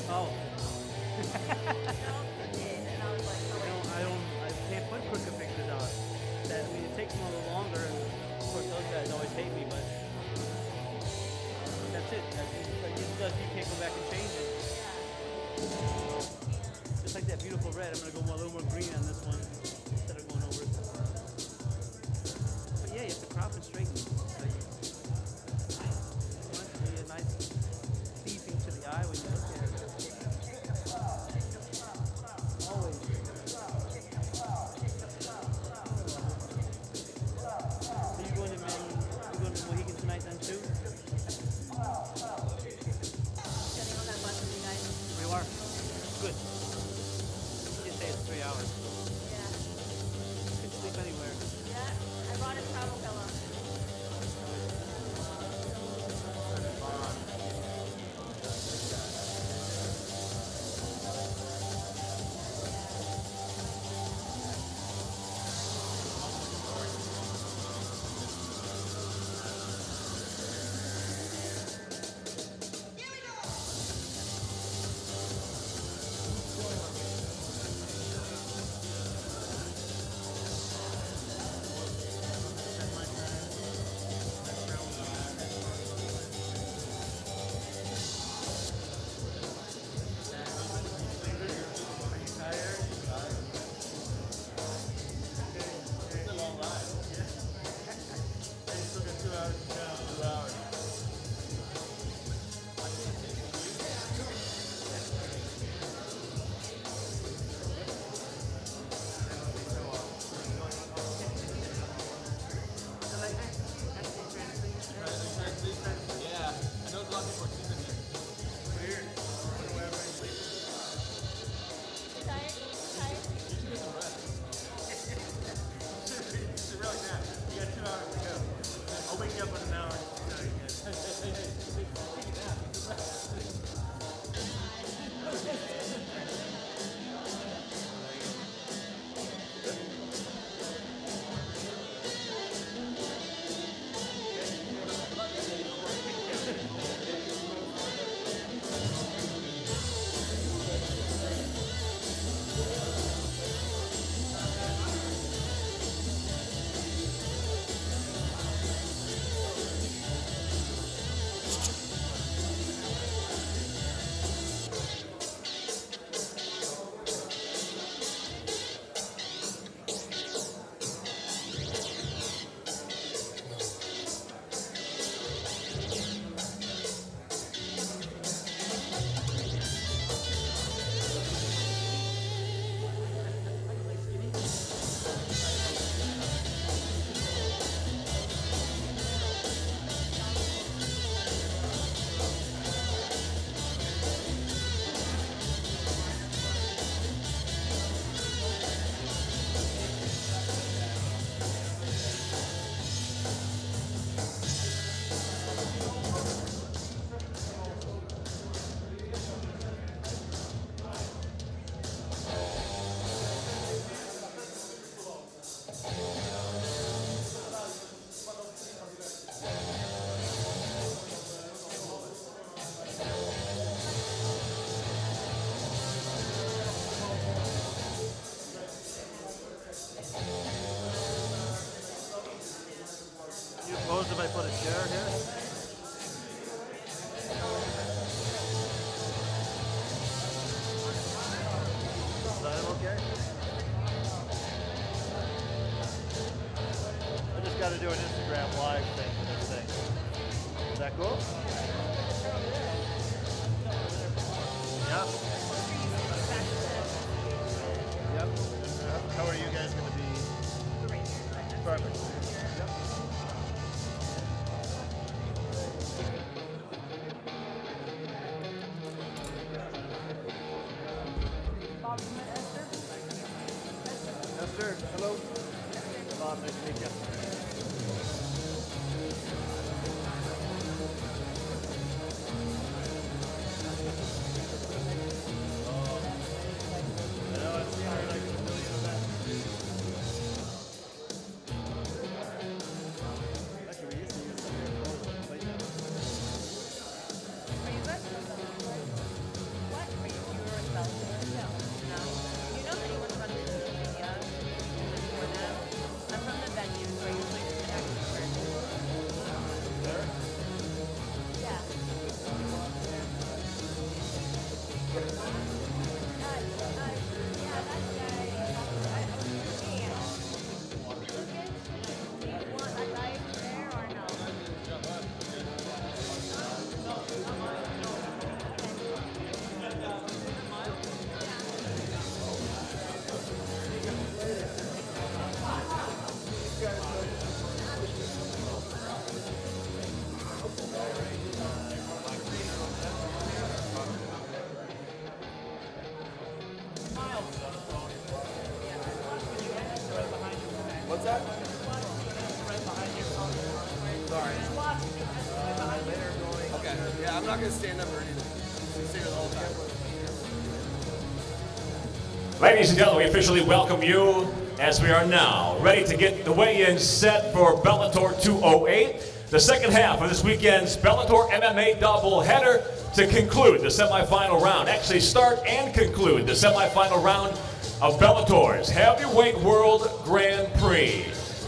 Oh. And I was like, oh, I can't put quicker pictures out. I mean, it takes them a little longer, and of course those guys always hate me, but that's it. You can't go back and change it. Just like that beautiful red, I'm going to go a little more green on this one instead of going over it. But yeah, you have to crop and straighten. Like, you want it to be a nice pleasing to the eye when you look at it. Always. So you going to Mohegan tonight then too? getting on that bus with you guys. You are? Good. You say it's 3 hours. Yeah. You can sleep anywhere. Yeah, I brought a travel pillow. Suppose if I put a chair here? Is that okay? I just got to do an Instagram live thing for this thing. Is that cool? Yeah. Yep. How are you guys going to be? Perfect. Yep. Esther, hello. Bob, nice to meet you. I know, I've seen her like a million events. Actually, we used to use some of your clothes to play them. What? Okay, yeah, I'm not going to stand up or anything. Stay here the whole time. Ladies and gentlemen, we officially welcome you as we are now ready to get the weigh-in set for Bellator 208, the second half of this weekend's Bellator MMA doubleheader to conclude the semifinal round. Actually start and conclude the semifinal round of Bellator's Heavyweight World Grand Prix.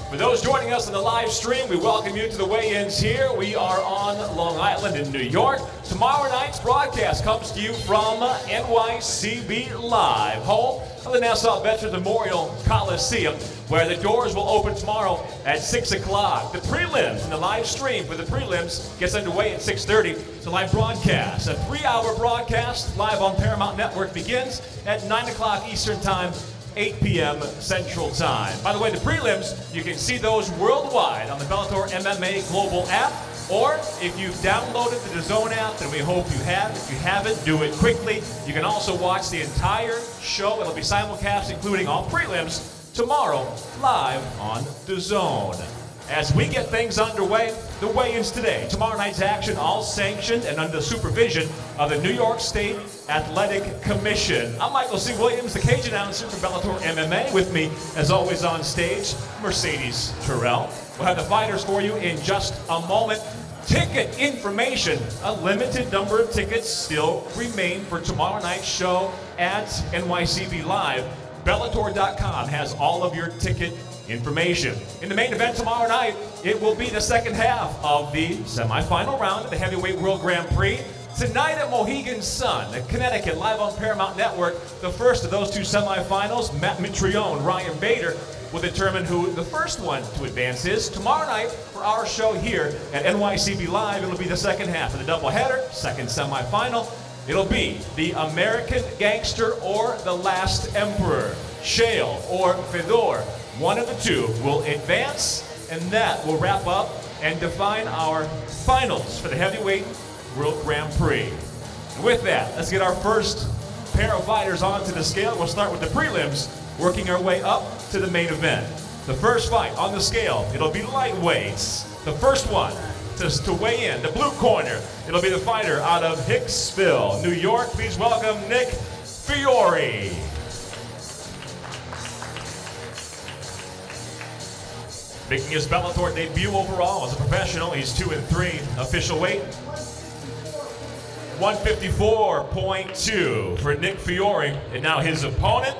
For those joining us on the live stream, we welcome you to the weigh-ins here. We are on Long Island in New York. Tomorrow night's broadcast comes to you from NYCB Live, home of the Nassau Veterans Memorial Coliseum, where the doors will open tomorrow at 6 o'clock. The prelims and the live stream for the prelims gets underway at 6:30. It's a live broadcast. A 3-hour broadcast live on Paramount Network begins at 9 o'clock Eastern Time, 8 p.m. Central Time. By the way, the prelims, you can see those worldwide on the Bellator MMA Global app, or if you've downloaded the DAZN app, then we hope you have. If you haven't, do it quickly. You can also watch the entire show. It'll be simulcast, including all prelims, tomorrow, live on DAZN. As we get things underway, the weigh-ins today. Tomorrow night's action, all sanctioned and under the supervision of the New York State Athletic Commission. I'm Michael C. Williams, the cage announcer for Bellator MMA. With me, as always on stage, Mercedes Terrell. We'll have the fighters for you in just a moment. Ticket information. A limited number of tickets still remain for tomorrow night's show at NYCB Live. Bellator.com has all of your ticket information. In the main event tomorrow night, it will be the second half of the semifinal round of the Heavyweight World Grand Prix. Tonight at Mohegan Sun, Connecticut, live on Paramount Network, the first of those two semifinals, Matt Mitrione, Ryan Bader, will determine who the first one to advance is. Tomorrow night, for our show here at NYCB Live, it'll be the second half of the doubleheader, second semifinal. It'll be the American Gangster or the Last Emperor, Shale or Fedor. One of the two will advance, and that will wrap up and define our finals for the Heavyweight World Grand Prix. And with that, let's get our first pair of fighters onto the scale. We'll start with the prelims, working our way up to the main event. The first fight on the scale, it'll be lightweights. The first one to weigh in, the blue corner, it'll be the fighter out of Hicksville, New York. Please welcome Nick Fiore. Making his Bellator debut overall as a professional, he's 2-3. Official weight, 154.2 for Nick Fiore. And now his opponent,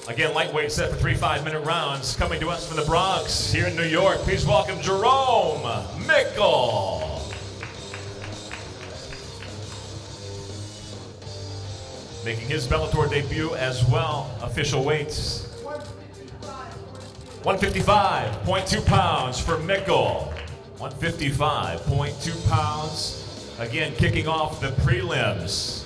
again lightweight, set for 3 5-minute rounds, coming to us from the Bronx here in New York. Please welcome Jerome Mccall. Making his Bellator debut as well. Official weights, 155.2 pounds for Mccall. 155.2 pounds. Again, kicking off the prelims.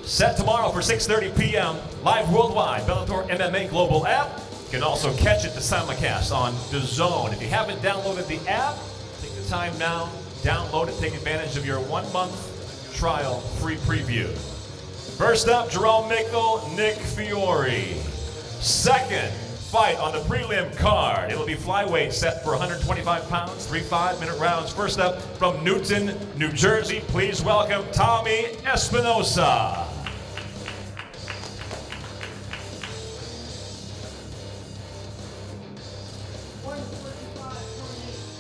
Set tomorrow for 6:30 p.m. live worldwide. Bellator MMA Global app. You can also catch it, the simulcast on DAZN. If you haven't downloaded the app, take the time now, download it, take advantage of your 1-month trial free preview. First up, Jerome Mccall, Nick Fiore. Second fight on the prelim card. It'll be flyweight, set for 125 pounds, 3 5-minute rounds. First up from Newton, New Jersey, please welcome Tommy Espinosa.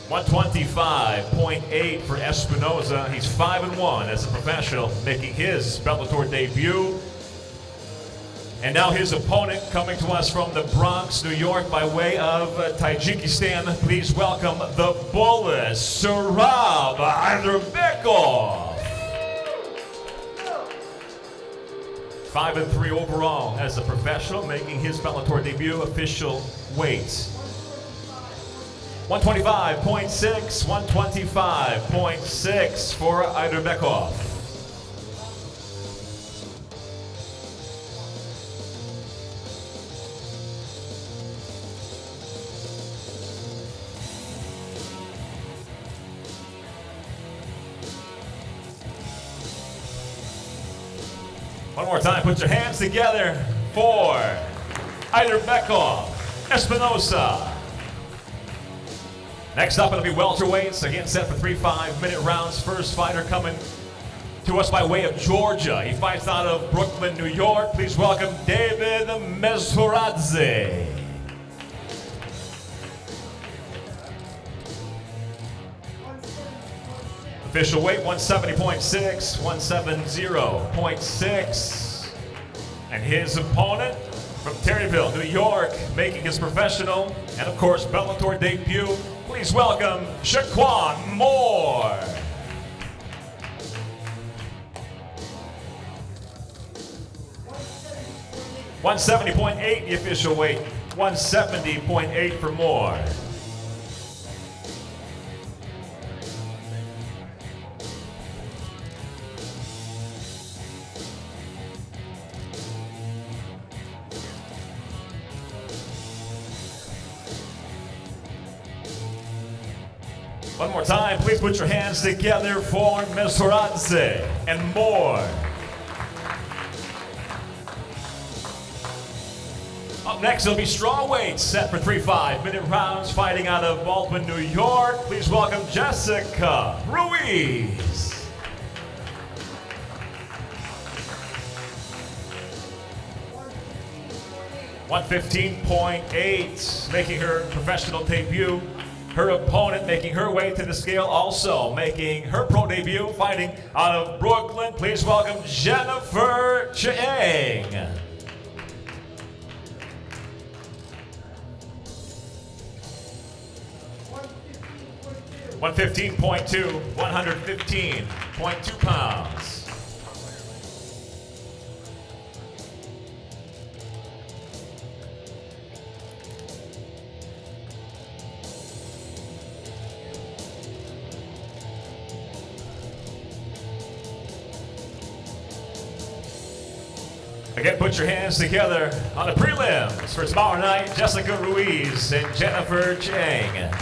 125.8 for Espinosa. He's 5-1 as a professional, making his Bellator debut. And now his opponent, coming to us from the Bronx, New York, by way of Tajikistan. Please welcome the Bullet, Sarab Ayderbekov. 5-3 overall as a professional, making his Bellator debut. Official weight, 125.6, 125.6 for Ayderbekov. One more time, put your hands together for Ayderbekov, Espinosa. Next up, it'll be welterweights. Again, set for 3 5-minute rounds. First fighter coming to us by way of Georgia. He fights out of Brooklyn, New York. Please welcome David Mezhoradze. Official weight 170.6, 170.6. And his opponent from Terryville, New York, making his professional and of course Bellator debut. Please welcome Shaquan Moore. $170.8 the official weight, 170.8 for Moore. One more time, please put your hands together for Mezhoradze and Moore. Up next, it'll be strawweights, set for 3 5-minute rounds, fighting out of Baldwin, New York. Please welcome Jessica Ruiz. $115.8, making her professional debut. Her opponent making her way to the scale, also making her pro debut, fighting out of Brooklyn. Please welcome Jennifer Chiang. $115.2, 115.2 pounds. Again, put your hands together on the prelims for tomorrow night, Jessica Ruiz and Jennifer Chiang.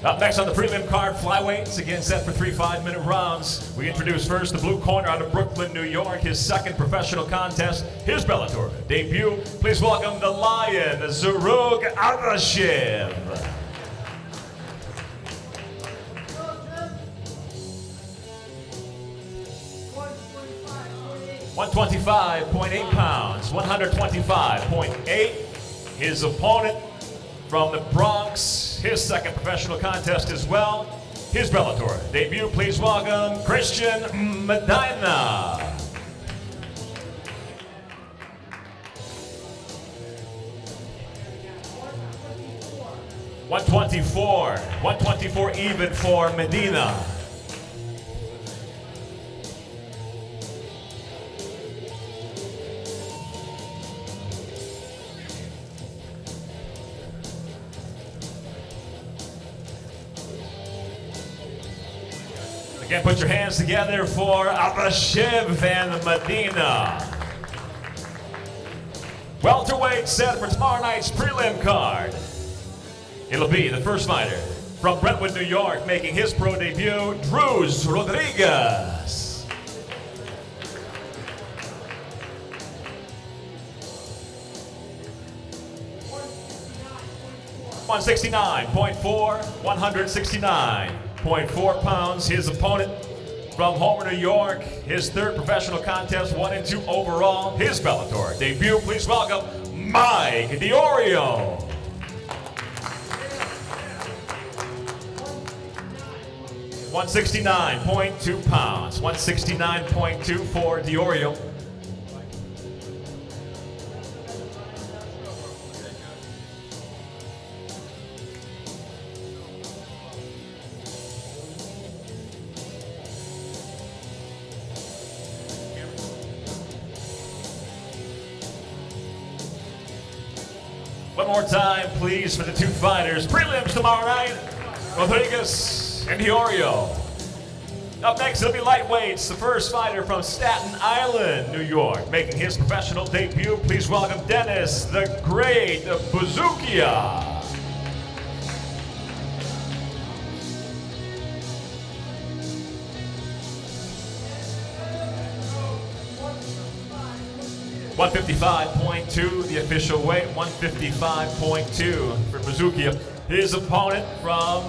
Up next on the prelim card, flyweights, again set for 3 5-minute rounds. We introduce first the blue corner out of Brooklyn, New York, his second professional contest, his Bellator debut. Please welcome the Lion, Zarug Adashev. $125.8 pounds, 125.8. His opponent from the Bronx, his second professional contest as well. His Bellator debut, please welcome Christian Medina. $124 even for Medina. Again, put your hands together for Adashev and Medina. Welterweight set for tomorrow night's prelim card. It'll be the first fighter from Brentwood, New York, making his pro debut, Drews Rodriguez. $169.4, 169.4 pounds. His opponent from Homer, New York, his third professional contest, 1 and 2 overall. His Bellator debut, please welcome Mike DiOrio. $169.2 pounds, 169.2 for DiOrio. One more time, please, for the two fighters. Prelims tomorrow night, Rodriguez and DiOrio. Up next, it'll be lightweights. The first fighter from Staten Island, New York, making his professional debut. Please welcome Dennis the Great Buzukia. 155.2, the official weight, 155.2 for Bazookia. His opponent from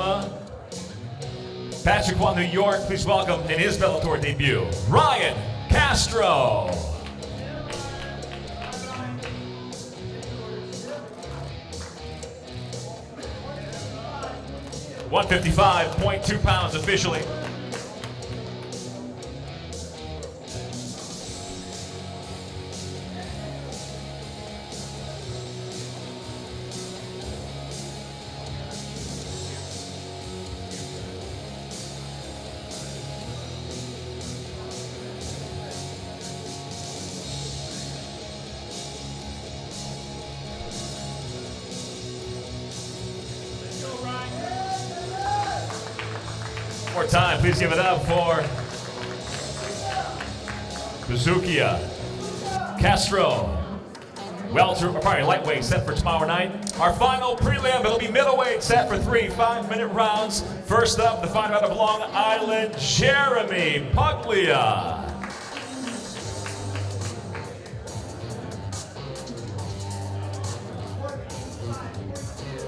Pachuquan, New York, please welcome in his Bellator debut, Ryan Castro. 155.2 pounds officially. More time, please give it up for Bazookia Castro. Lightweight set for tomorrow night. Our final prelim, it'll be middleweight set for 3 5-minute rounds. First up, the fighter out of Long Island, Jeremy Puglia.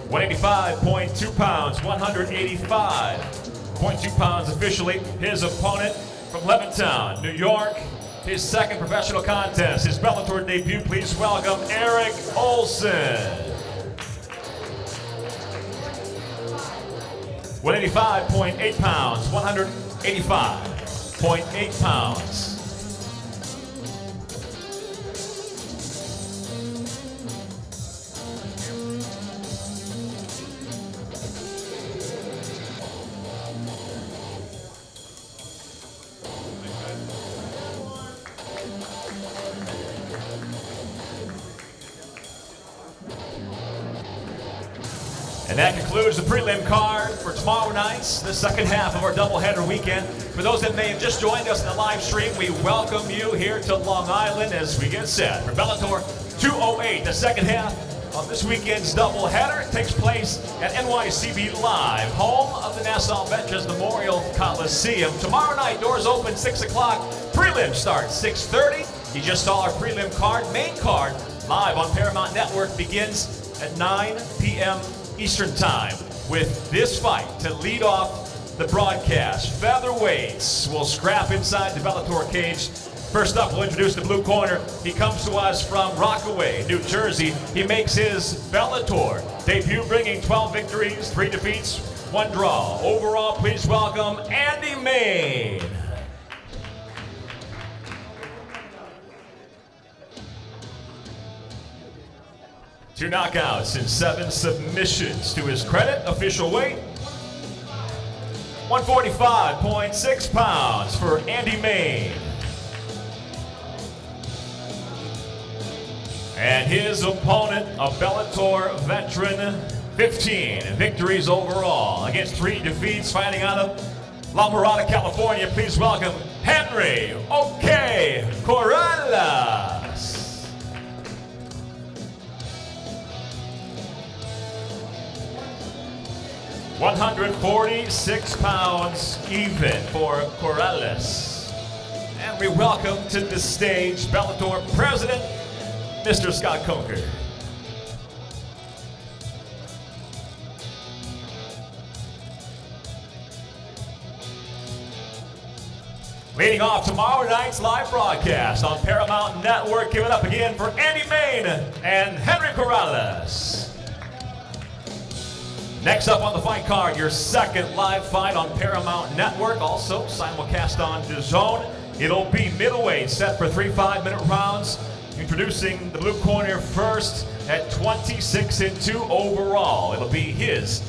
$185.2 pounds, 185.2 pounds officially. His opponent from Levittown, New York. His second professional contest, his Bellator debut. Please welcome Eric Olson. 185.8 pounds, 185.8 pounds. And that concludes the prelim card for tomorrow night's, the second half of our doubleheader weekend. For those that may have just joined us in the live stream, we welcome you here to Long Island as we get set for Bellator 208. The second half of this weekend's doubleheader takes place at NYCB Live, home of the Nassau Veterans Memorial Coliseum. Tomorrow night, doors open 6 o'clock. Prelim starts 6:30. You just saw our prelim card. Main card, live on Paramount Network, begins at 9 p.m. Eastern Time, with this fight to lead off the broadcast. Featherweights will scrap inside the Bellator cage. First up, we'll introduce the blue corner. He comes to us from Rockaway, New Jersey. He makes his Bellator debut, bringing 12 victories, 3 defeats, 1 draw. Overall, please welcome Andy Main. Two knockouts and 7 submissions to his credit. Official weight, 145.6 pounds for Andy Main. And his opponent, a Bellator veteran, 15 victories overall against 3 defeats, fighting out of La Mirada, California. Please welcome Henry "OK" Corrales. 146 pounds even for Corrales. And we welcome to the stage Bellator President, Mr. Scott Coker. Leading off tomorrow night's live broadcast on Paramount Network, give it up again for Andy Main and Henry Corrales. Next up on the fight card, your second live fight on Paramount Network, also simulcast on DAZN. It'll be middleweight, set for 3 5-minute rounds. Introducing the blue corner first at 26-2 overall. It'll be his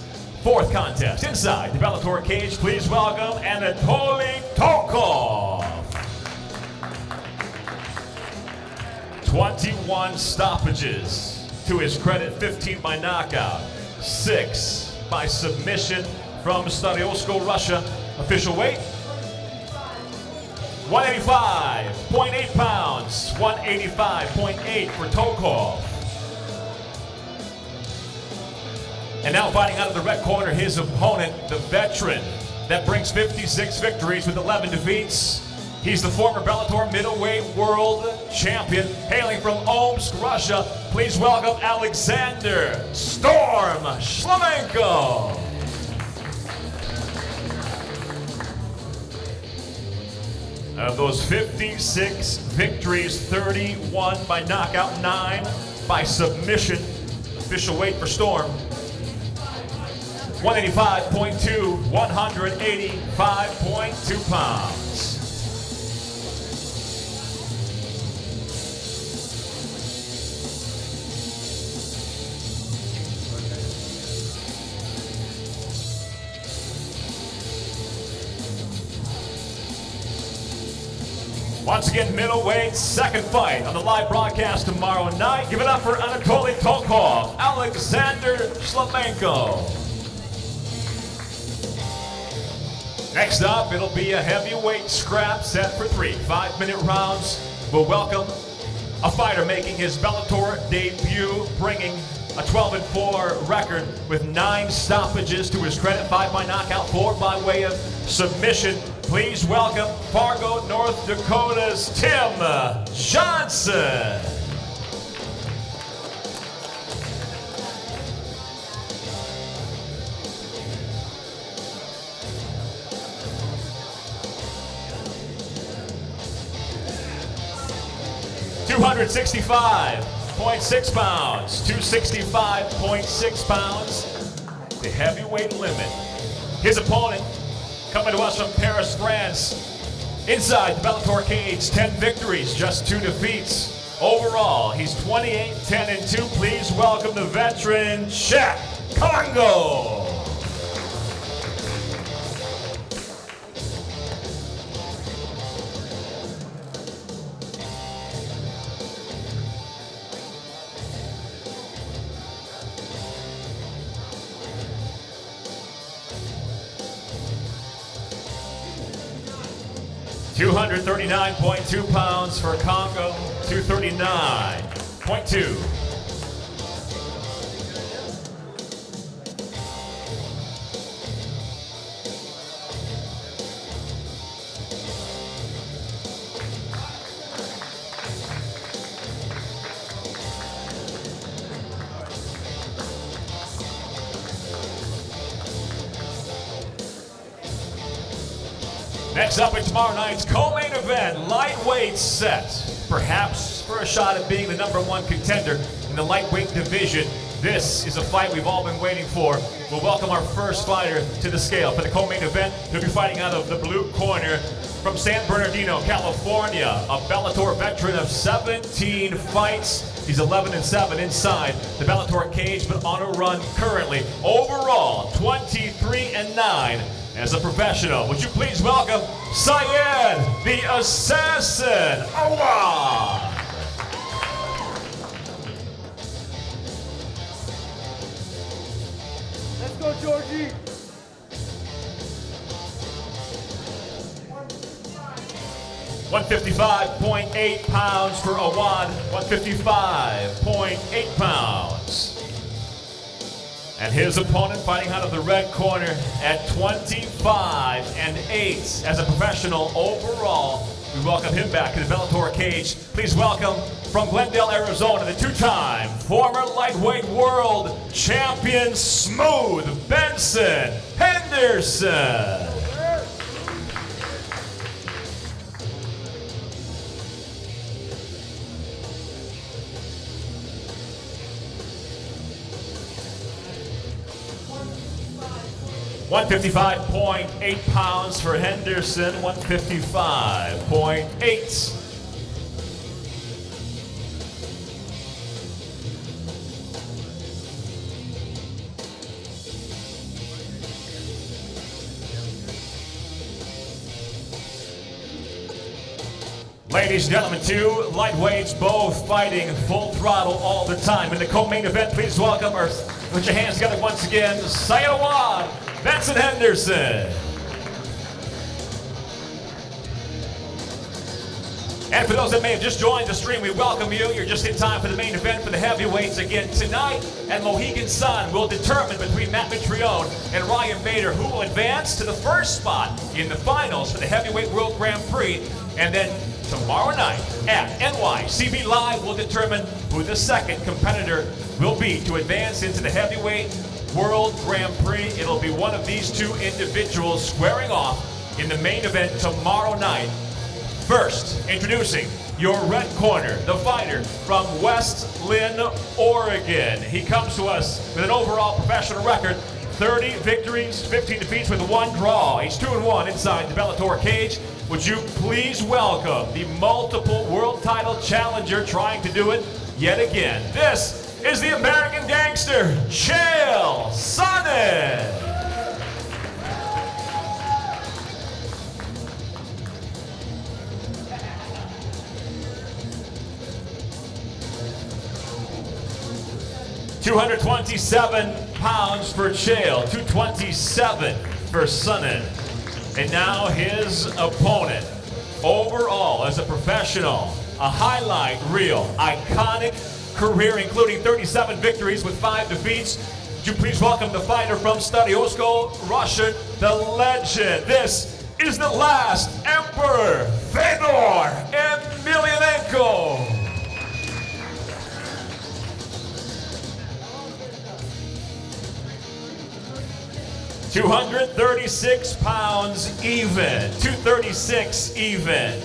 4th contest inside the Bellator cage. Please welcome Anatoly Tokov. 21 stoppages to his credit, 15 by knockout, 6 by submission from Stadiosko, Russia. Official weight, 185.8 pounds, 185.8 for Tokov. And now fighting out of the red corner, his opponent, the veteran that brings 56 victories with 11 defeats. He's the former Bellator middleweight world champion, hailing from Omsk, Russia. Please welcome Alexander Storm Shlemenko. Of those 56 victories, 31 by knockout, 9 by submission. Official weight for Storm, 185.2, 185.2 pounds. Once again, middleweight, second fight on the live broadcast tomorrow night. Give it up for Anatoly Tokov, Alexander Shlemenko. Next up, it'll be a heavyweight scrap set for 3 5-minute rounds. We'll welcome a fighter making his Bellator debut, bringing a 12-4 record with 9 stoppages to his credit, 5 by knockout, 4 by way of submission. Please welcome Fargo, North Dakota's Tim Johnson. $265.6 pounds, 265.6 pounds, the heavyweight limit. His opponent, coming to us from Paris, France, inside the Bellator cage, 10 victories, just 2 defeats. Overall, he's 28-10-2. Please welcome the veteran, Shaquan Moore. $239.2 pounds for Congo, 239.2. Next up in tomorrow night's co-main event, lightweight set. Perhaps for a shot at being the #1 contender in the lightweight division. This is a fight we've all been waiting for. We'll welcome our first fighter to the scale. For the co-main event, he'll be fighting out of the blue corner from San Bernardino, California. A Bellator veteran of 17 fights. He's 11-7 inside the Bellator cage, but on a run currently. Overall, 23-9. As a professional, would you please welcome Syed the Assassin Awad. Let's go, Georgie. $155.8 pounds for Awad, 155.8 pounds. And his opponent fighting out of the red corner at 25-8. As a professional overall, we welcome him back to the Bellator cage. Please welcome from Glendale, Arizona, the 2-time former lightweight world champion, Smooth Benson Henderson. $155.8 pounds for Henderson, 155.8. Ladies and gentlemen, 2 lightweights, both fighting full throttle all the time. In the co-main event, please welcome, or put your hands together once again, Syed Awad, Benson Henderson. And for those that may have just joined the stream, we welcome you. You're just in time for the main event for the heavyweights again tonight. And Mohegan Sun will determine between Matt Mitrione and Ryan Bader who will advance to the first spot in the finals for the Heavyweight World Grand Prix. And then tomorrow night at NYCB Live will determine who the second competitor will be to advance into the Heavyweight World Grand Prix. It'll be one of these two individuals squaring off in the main event tomorrow night. First, introducing your red corner, the fighter from West Lynn, Oregon. He comes to us with an overall professional record, 30 victories, 15 defeats with 1 draw. He's 2-1 inside the Bellator cage. Would you please welcome the multiple world title challenger trying to do it yet again. This is the American Gangster, Chael Sonnen. 227 pounds for Chael, 227 for Sonnen. And now his opponent, overall as a professional, a highlight reel, iconic career including 37 victories with 5 defeats. Would you please welcome the fighter from Stadiosko, Russia, the legend. This is the last Emperor, Fedor Emelianenko. 236 pounds even, 236 even.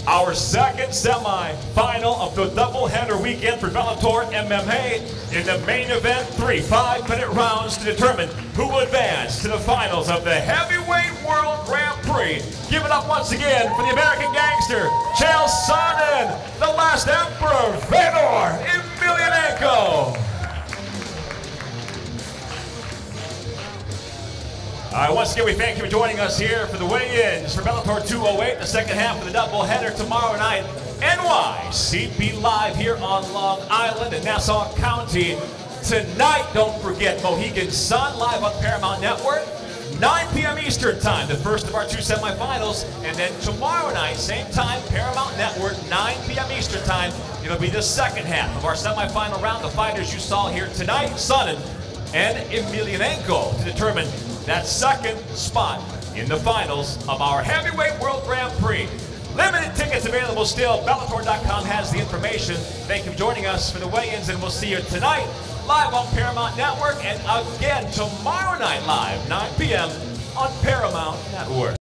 Our second semi-final of the doubleheader weekend for Bellator MMA. In the main event, 3 5-minute rounds to determine who will advance to the finals of the Heavyweight World Grand Prix. Give it up once again for the American Gangster, Chael Sonnen, the last Emperor, Fedor Emelianenko. All right, once again, we thank you for joining us here for the weigh-ins for Bellator 208, the second half of the doubleheader tomorrow night. NYCB Live here on Long Island in Nassau County. Tonight, don't forget, Mohegan Sun live on Paramount Network, 9 p.m. Eastern Time, the first of our 2 semifinals. And then tomorrow night, same time, Paramount Network, 9 p.m. Eastern Time. It'll be the second half of our semifinal round. The fighters you saw here tonight, Sonnen and Emelianenko, to determine that second spot in the finals of our Heavyweight World Grand Prix. Limited tickets available still. Bellator.com has the information. Thank you for joining us for the weigh-ins, and we'll see you tonight live on Paramount Network, and again tomorrow night live, 9 p.m. on Paramount Network.